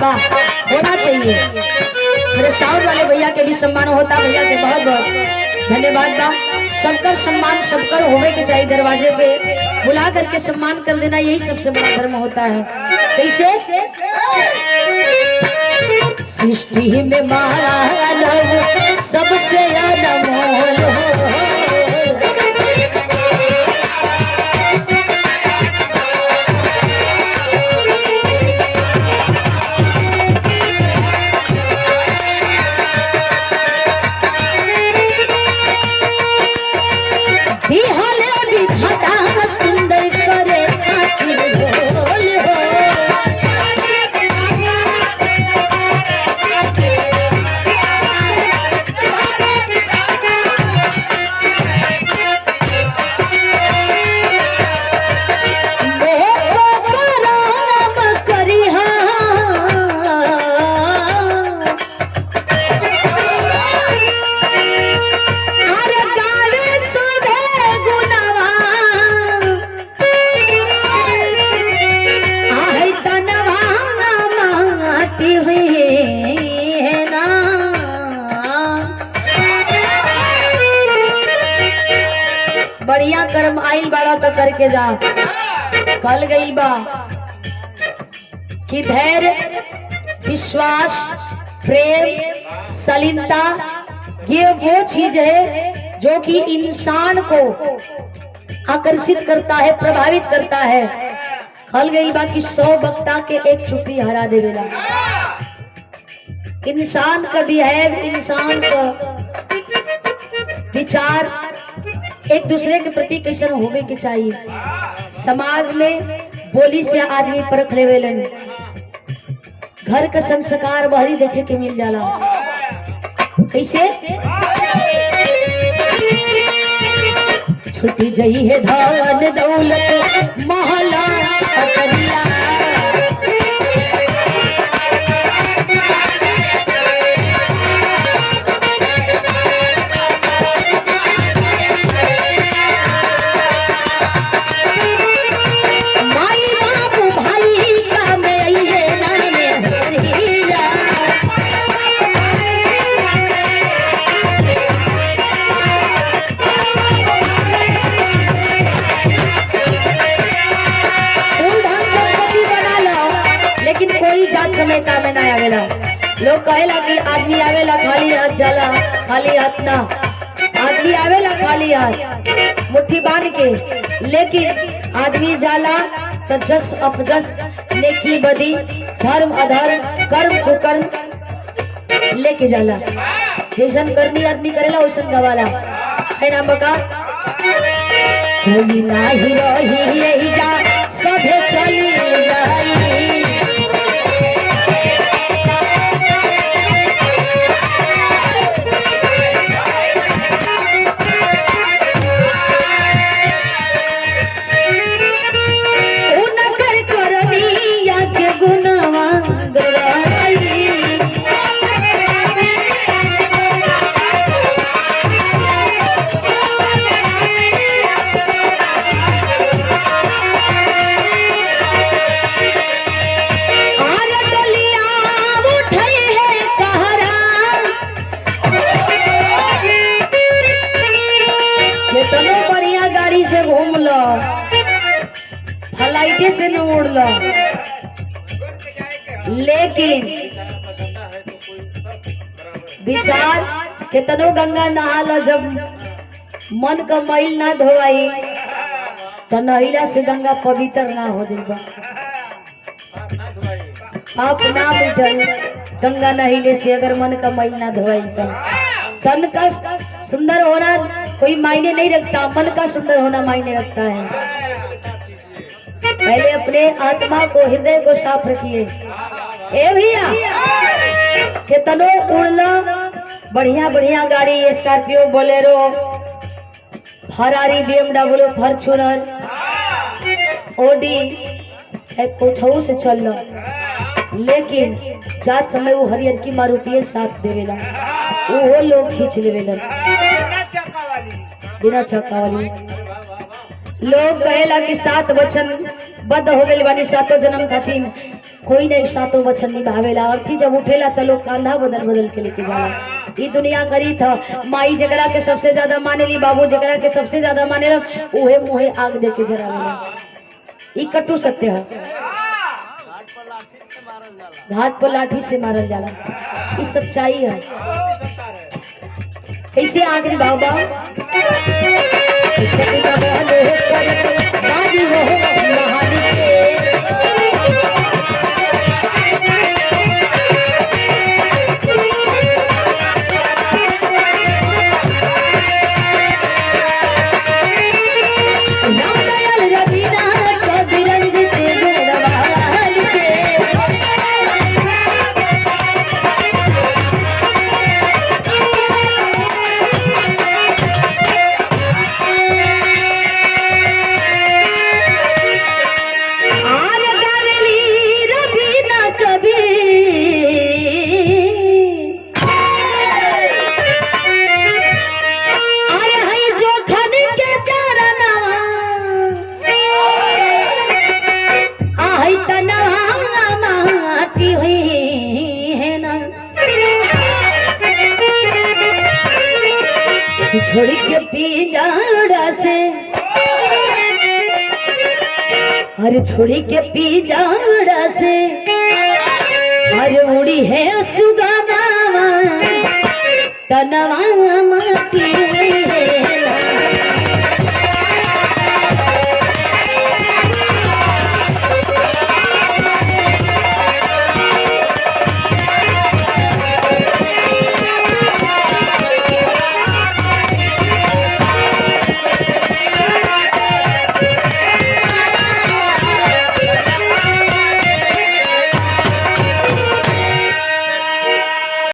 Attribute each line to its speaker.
Speaker 1: वाह होना चाहिए। मेरे साउंड वाले भैया के भी सम्मान होता, भैया के बहुत बहुत धन्यवाद बा। सबका सम्मान सबकर होवे के चाहिए, दरवाजे पे बुला करके सम्मान कर देना यही सबसे बड़ा धर्म होता है। कैसे सृष्टि में मानव सबसे अनमोल हो, सुंदर करे बढ़िया कर्म आइल बाड़ा तो करके जा। कल गई बा कि धैर्य, विश्वास, प्रेम, सलीनता ये वो चीज है जो कि इंसान को आकर्षित करता है, प्रभावित करता है। कल गई बा कि 100 वक्ता के एक चुप्पी हरा देवेला। इंसान का बिहेव, इंसान का विचार एक दूसरे के प्रति कैसे होवे के चाहिए। समाज में बोली से आदमी परख लेवेलन, घर का संस्कार बहरी देखे के मिल जाला। कैसे छुट्टी जही है धन दौलत महला अटरिया, समय काम में ना आवेला। लोग कहेला कि आदमी आवेला खाली हाथ जाला, खाली हाथ ना, आदमी आवेला खाली हाथ मुट्ठी बांध के, लेकिन आदमी जाला तो जस अपजस, नेकी बदी, धर्म अधर्म, कर्म कुकर्म लेके जाला। जैसन करनी आदमी करेला वैसन गवाला है ना बका। कोई नाही रही यही जा सभे चली जाई, घूम लो, फ्लाइटे से न उड़ लो, लेकिन विचार कितनो गंगा नहा लो, जब मन का मैल ना धोवाई तो नहिला से गंगा पवित्र ना हो जाएगा। आप ना मिटल गंगा नहिले से, अगर मन का मैल ना धोवाई तो तन का सुंदर होना कोई मायने नहीं रखता, मन का सुंदर होना मायने रखता है। पहले अपने आत्मा को, हृदय को साफ रखिए। ए भैया कितनो उड़ला, बढ़िया बढ़िया गाड़ी, स्कॉर्पियो, बोलेरो, फरारी, BMW, फॉर्च्यूनर, ऑडी कुछ से चल लो, लेकिन जात समय वो हरियर की मारुति साथ देवेला, वो लोग खींच लेवेला बिना चक्का वाली। लोग कहेला कि 7 वचन बद्ध हो गए बानी, 7 जन्म खातिर कोई नहीं सातों वचन निभावेला। और थी जब उठेला तो लोग कांधा बदल बदल के लेके जाला। ये दुनिया करी था माई जगरा के सबसे ज्यादा मानेली, बाबू जगरा के सबसे ज्यादा मानेला, उहे मुहे आग दे के जरावेला। ये कटु सत्य है। घाट पर लाठी से मारल जाला, ये सच्चाई है। कैसे आखिरी बाबा छोड़ी के पिजाड़ा से, अरे छोड़ी के पिजाड़ा से, अरे उड़ी है सुगाना तनवा माटी।